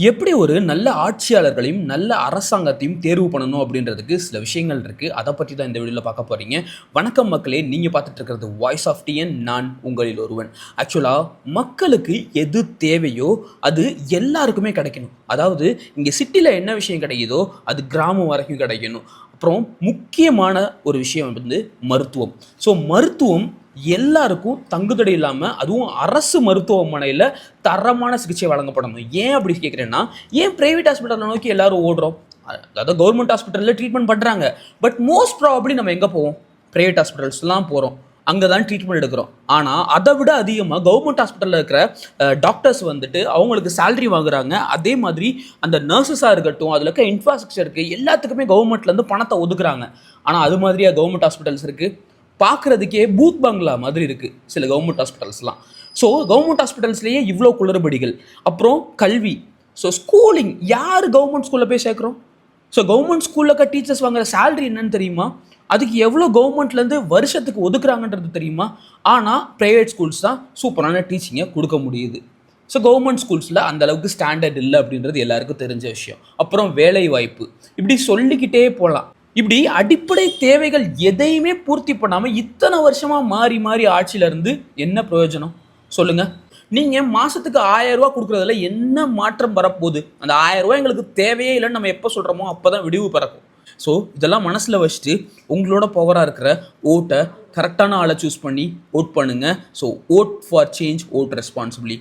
எப்படி ஒரு நல்ல ஆட்சியாளர்களையும் நல்ல அரசாங்கத்தையும் தேர்வு பண்ணணும் அப்படின்றதுக்கு சில விஷயங்கள் இருக்குது. அதை பற்றி தான் இந்த வீடியோவில் பார்க்க போகிறீங்க. வணக்கம் மக்களே, நீங்கள் பார்த்துட்டு இருக்கிறது வாய்ஸ் ஆஃப் டிஎன், நான் உங்களில் ஒருவன். ஆக்சுவலாக மக்களுக்கு எது தேவையோ அது எல்லாருக்குமே கிடைக்கணும். அதாவது இங்கே சிட்டியில் என்ன விஷயம் கிடைக்குதோ அது கிராமம் வரைக்கும் கிடைக்கணும். அப்புறம் முக்கியமான ஒரு விஷயம் வந்து மருத்துவம். ஸோ மருத்துவம் எல்லாருக்கும் தங்குதடை இல்லாமல், அதுவும் அரசு மருத்துவமனையில் தரமான சிகிச்சை வழங்கப்படணும். ஏன் அப்படி கேட்குறேன்னா, ஏன் ப்ரைவேட் ஹாஸ்பிட்டலை நோக்கி எல்லாரும் ஓடுறோம்? அதாவது கவர்மெண்ட் ஹாஸ்பிட்டலில் ட்ரீட்மெண்ட் பண்ணுறாங்க. பட் மோஸ்ட் ப்ராபப்ளி நம்ம எங்கே போவோம்? ப்ரைவேட் ஹாஸ்பிட்டல்ஸ்லாம் போகிறோம். அங்கே தான் ட்ரீட்மெண்ட் எடுக்கிறோம். ஆனால் அதை விட அதிகமாக கவர்மெண்ட் ஹாஸ்பிட்டலில் இருக்கிற டாக்டர்ஸ் வந்துட்டு அவங்களுக்கு சேலரி வாங்குறாங்க. அதே மாதிரி அந்த நர்சஸாக இருக்கட்டும், அதில் இருக்க இன்ஃப்ராஸ்ட்ரக்சருக்கு எல்லாத்துக்குமே கவர்மெண்ட்லேருந்து பணத்தை ஒதுக்குறாங்க. ஆனால் அது மாதிரியா கவர்மெண்ட் ஹாஸ்பிட்டல்ஸ் இருக்குது? பார்க்குறதுக்கே பூத் பங்களா மாதிரி இருக்குது சில கவர்மெண்ட் ஹாஸ்பிட்டல்ஸ்லாம். ஸோ கவர்மெண்ட் ஹாஸ்பிட்டல்ஸ்லேயே இவ்வளோ குளறுபடிகள். அப்புறம் கல்வி. ஸோ ஸ்கூலிங், யார் கவர்மெண்ட் ஸ்கூலில் போய் சேர்க்குறோம்? ஸோ கவர்மெண்ட் ஸ்கூலில் இருக்க டீச்சர்ஸ் வாங்குற சேலரி என்னன்னு தெரியுமா? அதுக்கு எவ்வளோ கவர்மெண்ட்லேருந்து வருஷத்துக்கு ஒதுக்குறாங்கன்றது தெரியுமா? ஆனால் ப்ரைவேட் ஸ்கூல்ஸ் தான் சூப்பரான டீச்சிங்கை கொடுக்க முடியுது. ஸோ கவர்மெண்ட் ஸ்கூல்ஸில் அந்தளவுக்கு ஸ்டாண்டர்ட் இல்லை அப்படின்றது எல்லாருக்கும் தெரிஞ்ச விஷயம். அப்புறம் வேலை வாய்ப்பு, இப்படி சொல்லிக்கிட்டே போகலாம். இப்படி அடிப்படை தேவைகள் எதையுமே பூர்த்தி பண்ணாமல் இத்தனை வருஷமாக மாறி மாறி ஆட்சியில இருந்து என்ன பிரயோஜனம் சொல்லுங்க? நீங்கள் மாதத்துக்கு 1000 ரூபா கொடுக்குறதுல என்ன மாற்றம் வரப்போகுது? அந்த 1000 ரூபா எங்களுக்கு தேவையே இல்லைன்னு நம்ம எப்போ சொல்கிறோமோ அப்போ தான் விடிவு பிறக்கும். ஸோ இதெல்லாம் மனசில் வச்சுட்டு உங்களோட பவராக இருக்கிற ஓட்டை கரெக்டான ஆளை சூஸ் பண்ணி ஓட் பண்ணுங்கள். So vote for change, vote responsibly.